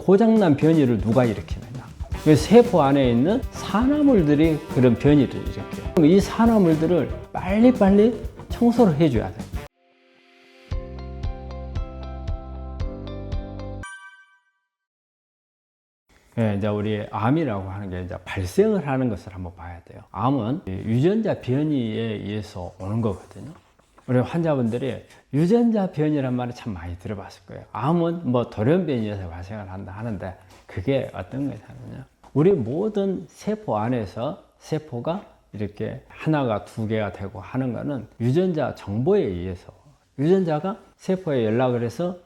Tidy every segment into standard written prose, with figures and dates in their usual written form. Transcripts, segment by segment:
고장난 변이를 누가 일으키느냐? 세포 안에 있는 산화물들이 그런 변이를 일으켜요. 그럼 이 산화물들을 빨리빨리 청소를 해줘야 돼요. 네, 이제 우리 암이라고 하는 게 이제 발생을 하는 것을 한번 봐야 돼요. 암은 유전자 변이에 의해서 오는 거거든요. 우리 환자분들이 유전자 변이란 말을 참 많이 들어봤을 거예요. 암은 뭐 돌연 변이에서 발생을 한다 하는데 그게 어떤 거냐면요. 우리 모든 세포 안에서 세포가 이렇게 하나가 두 개가 되고 하는 거는 유전자 정보에 의해서 유전자가 세포에 연락을 해서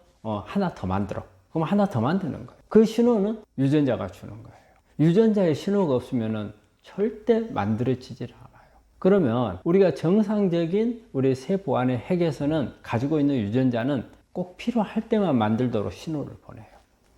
하나 더 만들어. 그럼 하나 더 만드는 거예요. 그 신호는 유전자가 주는 거예요. 유전자의 신호가 없으면 절대 만들어지질 않아요. 그러면 우리가 정상적인 우리 세포 안의 핵에서는 가지고 있는 유전자는 꼭 필요할 때만 만들도록 신호를 보내요.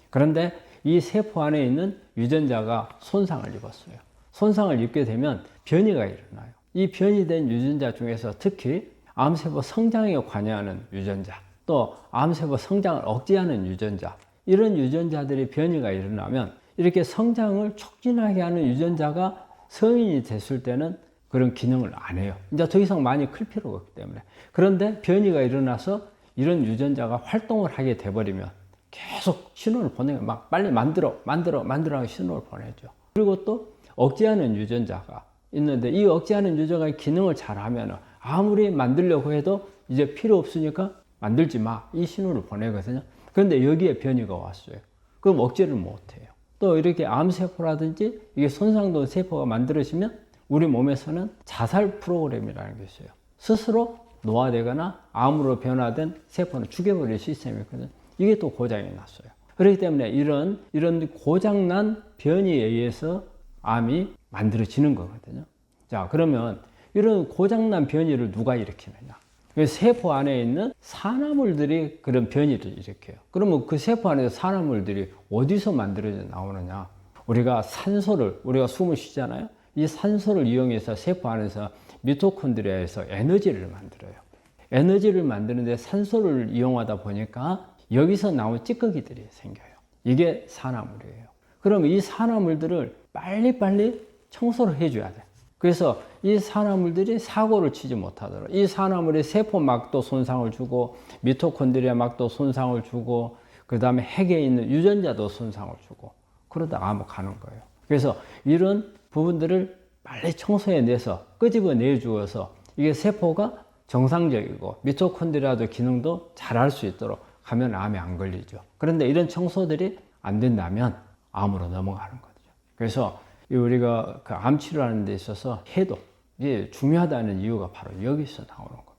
그런데 이 세포 안에 있는 유전자가 손상을 입었어요. 손상을 입게 되면 변이가 일어나요. 이 변이된 유전자 중에서 특히 암세포 성장에 관여하는 유전자, 또 암세포 성장을 억제하는 유전자, 이런 유전자들이 변이가 일어나면 이렇게 성장을 촉진하게 하는 유전자가 성인이 됐을 때는 그런 기능을 안 해요. 이제 더 이상 많이 클 필요가 없기 때문에. 그런데 변이가 일어나서 이런 유전자가 활동을 하게 돼버리면 계속 신호를 보내요. 막 빨리 만들어 하고 신호를 보내죠. 그리고 또 억제하는 유전자가 있는데 이 억제하는 유전자가 기능을 잘하면 아무리 만들려고 해도 이제 필요 없으니까 만들지 마. 이 신호를 보내거든요. 그런데 여기에 변이가 왔어요. 그럼 억제를 못해요. 또 이렇게 암세포라든지 이게 손상된 세포가 만들어지면 우리 몸에서는 자살 프로그램이라는 게 있어요. 스스로 노화되거나 암으로 변화된 세포는 죽여버릴 시스템이 있거든요. 이게 또 고장이 났어요. 그렇기 때문에 이런 고장난 변이에 의해서 암이 만들어지는 거거든요. 자, 그러면 이런 고장난 변이를 누가 일으키느냐? 세포 안에 있는 산화물들이 그런 변이를 일으켜요. 그러면 그 세포 안에서 산화물들이 어디서 만들어져 나오느냐? 우리가 숨을 쉬잖아요. 이 산소를 이용해서 세포 안에서 미토콘드리아에서 에너지를 만들어요. 에너지를 만드는데 산소를 이용하다 보니까 여기서 나온 찌꺼기들이 생겨요. 이게 산화물이에요. 그럼 이 산화물들을 빨리빨리 청소를 해줘야 돼요. 그래서 이 산화물들이 사고를 치지 못하도록 이 산화물이 세포막도 손상을 주고 미토콘드리아막도 손상을 주고 그 다음에 핵에 있는 유전자도 손상을 주고 그러다 암으로 가는 거예요. 그래서 이런 부분들을 빨리 청소해내서 끄집어내 주어서 이게 세포가 정상적이고 미토콘드리아도 기능도 잘할 수 있도록 하면 암에 안 걸리죠. 그런데 이런 청소들이 안 된다면 암으로 넘어가는 거죠. 그래서 우리가 그 암 치료하는 데 있어서 해독, 이게 중요하다는 이유가 바로 여기서 나오는 겁니다.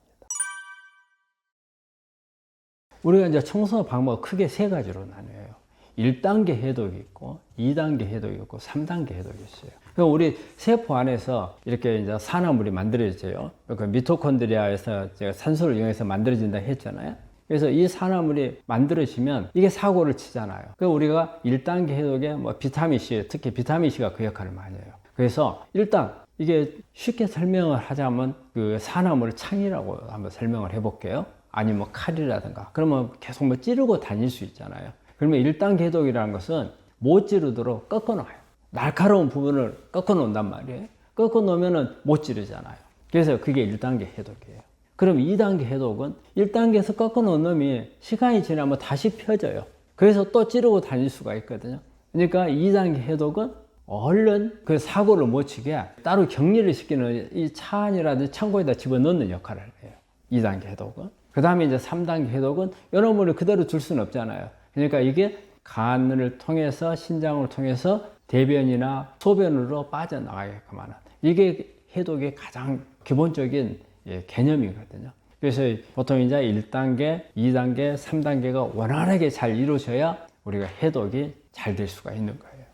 우리가 이제 청소 방법 크게 세 가지로 나뉘어요. 1단계 해독이 있고, 2단계 해독이 있고, 3단계 해독이 있어요. 그럼 우리 세포 안에서 이렇게 이제 산화물이 만들어져요. 그러니까 미토콘드리아에서 제가 산소를 이용해서 만들어진다 했잖아요. 그래서 이 산화물이 만들어지면 이게 사고를 치잖아요. 그래서 우리가 1단계 해독에 뭐 비타민C, 특히 비타민C가 그 역할을 많이 해요. 그래서 일단 이게 쉽게 설명을 하자면 그 산화물 창이라고 한번 설명을 해볼게요. 아니면 뭐 칼이라든가. 그러면 계속 뭐 찌르고 다닐 수 있잖아요. 그러면 1단계 해독이라는 것은 못 찌르도록 꺾어놔요. 날카로운 부분을 꺾어놓는단 말이에요. 꺾어놓으면 못 찌르잖아요. 그래서 그게 1단계 해독이에요. 그럼 2단계 해독은 1단계에서 꺾어놓은 놈이 시간이 지나면 다시 펴져요. 그래서 또 찌르고 다닐 수가 있거든요. 그러니까 2단계 해독은 얼른 그 사고를 못 치게 따로 격리를 시키는 이 차 안이라든지 창고에다 집어넣는 역할을 해요. 2단계 해독은. 그 다음에 이제 3단계 해독은 여러분을 그대로 둘 수는 없잖아요. 그러니까 이게 간을 통해서 신장을 통해서 대변이나 소변으로 빠져나가게끔 하는 이게 해독의 가장 기본적인 개념이거든요. 그래서 보통 이제 1단계, 2단계, 3단계가 원활하게 잘 이루어져야 우리가 해독이 잘 될 수가 있는 거예요.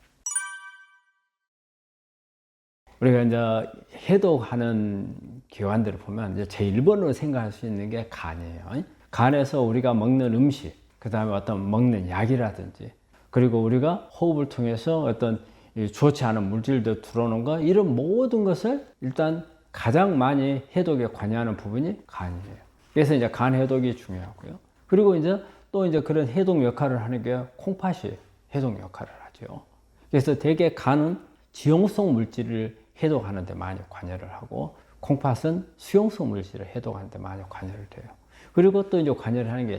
우리가 이제 해독하는 기관들을 보면 이제 제일 번으로 생각할 수 있는 게 간이에요. 간에서 우리가 먹는 음식, 그 다음에 어떤 먹는 약이라든지, 그리고 우리가 호흡을 통해서 어떤 좋지 않은 물질들 들어오는 거, 이런 모든 것을 일단 가장 많이 해독에 관여하는 부분이 간이에요. 그래서 이제 간 해독이 중요하고요. 그리고 이제 또 이제 그런 해독 역할을 하는 게 콩팥이 해독 역할을 하죠. 그래서 대개 간은 지용성 물질을 해독하는 데 많이 관여를 하고, 콩팥은 수용성 물질을 해독하는 데 많이 관여를 해요. 그리고 또 이제 관여를 하는 게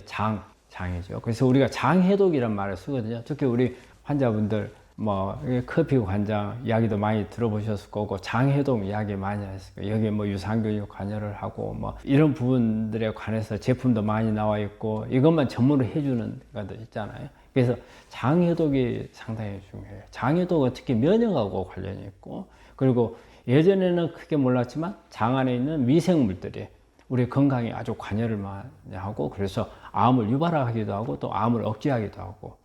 장이죠. 그래서 우리가 장해독이란 말을 쓰거든요. 특히 우리 환자분들 뭐 커피 관장 이야기도 많이 들어보셨을 거고, 장해독 이야기 많이 하셨을 거예요. 여기에 뭐 유산균이 관여를 하고 뭐 이런 부분들에 관해서 제품도 많이 나와 있고, 이것만 전문으로 해주는 것도 있잖아요. 그래서 장해독이 상당히 중요해요. 장해독은 특히 면역하고 관련이 있고, 그리고 예전에는 크게 몰랐지만 장 안에 있는 미생물들이 우리 건강에 아주 관여를 많이 하고, 그래서 암을 유발하기도 하고 또 암을 억제하기도 하고,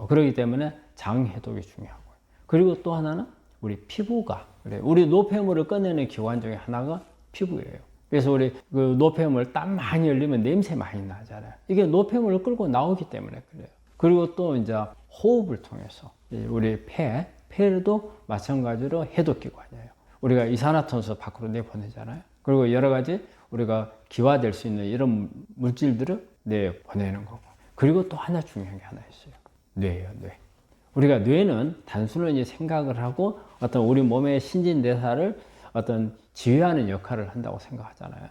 그렇기 때문에 장 해독이 중요하고요. 그리고 또 하나는 우리 피부가, 우리 노폐물을 꺼내는 기관 중에 하나가 피부예요. 그래서 우리 그 노폐물 땀 많이 흘리면 냄새 많이 나잖아요. 이게 노폐물을 끌고 나오기 때문에 그래요. 그리고 또 이제 호흡을 통해서 우리 폐도 마찬가지로 해독기관이에요. 우리가 이산화탄소 밖으로 내보내잖아요. 그리고 여러 가지 우리가 기화될 수 있는 이런 물질들을 내보내는 거고. 그리고 또 하나 중요한 게 하나 있어요. 뇌예요, 뇌. 우리가 뇌는 단순히 생각을 하고 어떤 우리 몸의 신진대사를 어떤 지휘하는 역할을 한다고 생각하잖아요.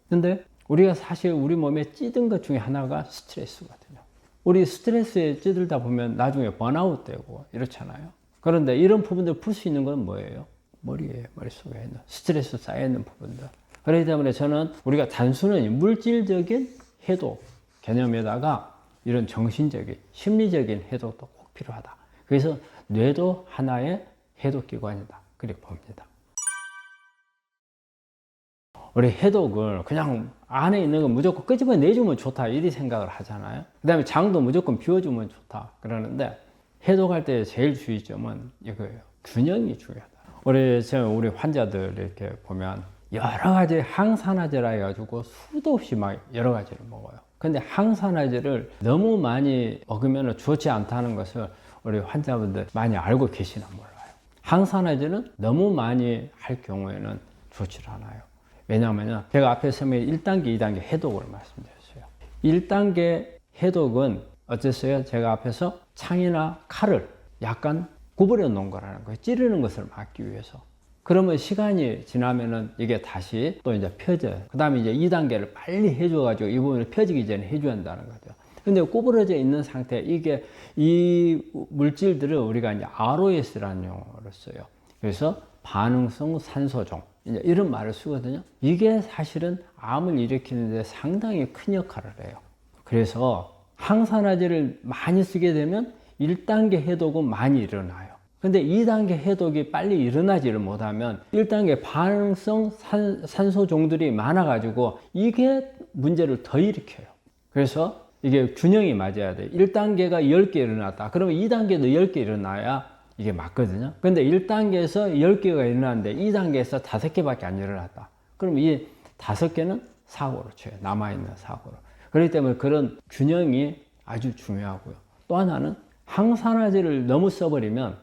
근데 우리가 사실 우리 몸에 찌든 것 중에 하나가 스트레스거든요. 우리 스트레스에 찌들다 보면 나중에 번아웃 되고 이렇잖아요. 그런데 이런 부분들 풀 수 있는 건 뭐예요? 머리예요. 머릿속에 있는 스트레스 쌓여있는 부분들. 그렇기 때문에 저는 우리가 단순히 물질적인 해독 개념에다가 이런 정신적인, 심리적인 해독도 꼭 필요하다. 그래서 뇌도 하나의 해독기관이다. 그렇게 봅니다. 우리 해독을 그냥 안에 있는 거 무조건 끄집어내주면 좋다 이리 생각을 하잖아요. 그 다음에 장도 무조건 비워주면 좋다 그러는데, 해독할 때 제일 주의점은 이거예요. 균형이 중요하다. 우리 환자들 이렇게 보면 여러 가지 항산화제라 해가지고 수도 없이 막 여러 가지를 먹어요. 근데 항산화제를 너무 많이 먹으면 좋지 않다는 것을 우리 환자분들 많이 알고 계시나 몰라요. 항산화제는 너무 많이 할 경우에는 좋지 않아요. 왜냐하면 제가 앞에 설명한 1단계, 2단계 해독을 말씀드렸어요. 1단계 해독은 어땠어요? 제가 앞에서 창이나 칼을 약간 구부려 놓은 거라는 거예요. 찌르는 것을 막기 위해서. 그러면 시간이 지나면은 이게 다시 또 이제 펴져요. 그 다음에 이제 2단계를 빨리 해줘가지고 이 부분을 펴지기 전에 해줘야 한다는 거죠. 근데 구부러져 있는 상태, 이 물질들을 우리가 이제 ROS라는 용어를 써요. 그래서 반응성 산소종. 이제 이런 말을 쓰거든요. 이게 사실은 암을 일으키는데 상당히 큰 역할을 해요. 그래서 항산화제를 많이 쓰게 되면 1단계 해독은 많이 일어나요. 근데 2단계 해독이 빨리 일어나지를 못하면 1단계 반응성 산소종들이 많아가지고 이게 문제를 더 일으켜요. 그래서 이게 균형이 맞아야 돼요. 1단계가 10개 일어났다. 그러면 2단계도 10개 일어나야 이게 맞거든요. 근데 1단계에서 10개가 일어났는데 2단계에서 5개밖에 안 일어났다. 그럼 이 5개는 사고로 쳐요. 남아있는 사고로. 그렇기 때문에 그런 균형이 아주 중요하고요. 또 하나는 항산화제를 너무 써버리면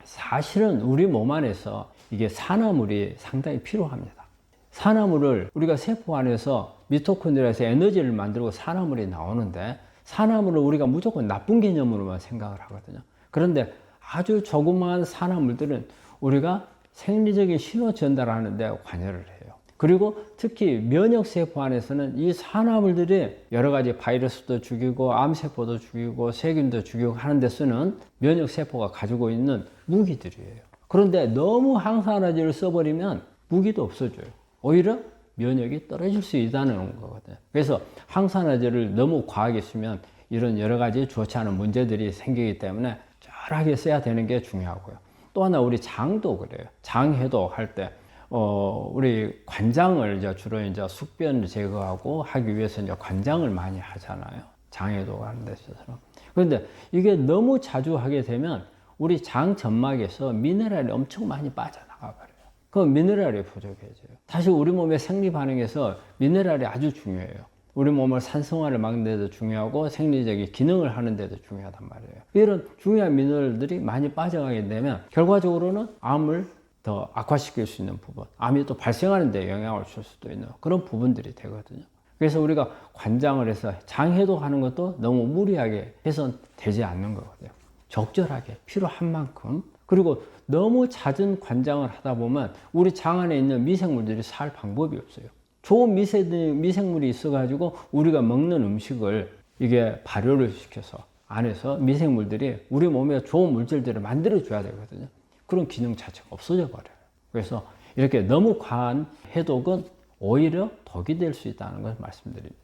사실은 우리 몸 안에서 이게 산화물이 상당히 필요합니다. 산화물을 우리가 세포 안에서 미토콘드리아에서 에너지를 만들고 산화물이 나오는데, 산화물을 우리가 무조건 나쁜 개념으로만 생각을 하거든요. 그런데 아주 조그마한 산화물들은 우리가 생리적인 신호 전달하는 데 관여를 해요. 그리고 특히 면역세포 안에서는 이 산화물들이 여러 가지 바이러스도 죽이고 암세포도 죽이고 세균도 죽이고 하는 데 쓰는 면역세포가 가지고 있는 무기들이에요. 그런데 너무 항산화제를 써버리면 무기도 없어져요. 오히려 면역이 떨어질 수 있다는 거거든요. 그래서 항산화제를 너무 과하게 쓰면 이런 여러 가지 좋지 않은 문제들이 생기기 때문에 덜하게 써야 되는 게 중요하고요. 또 하나 우리 장도 그래요. 장 해독할 때 우리 관장을 이제 주로 이제 숙변을 제거하고 하기 위해서 이제 관장을 많이 하잖아요. 장 해독하는 데 있어서. 그런데 이게 너무 자주 하게 되면 우리 장 점막에서 미네랄이 엄청 많이 빠져나가 버려요. 그럼 미네랄이 부족해져요. 사실 우리 몸의 생리 반응에서 미네랄이 아주 중요해요. 우리 몸을 산성화를 막는 데도 중요하고 생리적인 기능을 하는 데도 중요하단 말이에요. 이런 중요한 미네랄들이 많이 빠져가게 되면 결과적으로는 암을 더 악화시킬 수 있는 부분, 암이 또 발생하는 데 영향을 줄 수도 있는 그런 부분들이 되거든요. 그래서 우리가 관장을 해서 장 해독하는 것도 너무 무리하게 해서는 되지 않는 거거든요. 적절하게 필요한 만큼, 그리고 너무 잦은 관장을 하다 보면 우리 장 안에 있는 미생물들이 살 방법이 없어요. 좋은 미생물이 있어가지고 우리가 먹는 음식을 이게 발효를 시켜서 안에서 미생물들이 우리 몸에 좋은 물질들을 만들어줘야 되거든요. 그런 기능 자체가 없어져 버려요. 그래서 이렇게 너무 과한 해독은 오히려 독이 될 수 있다는 걸 말씀드립니다.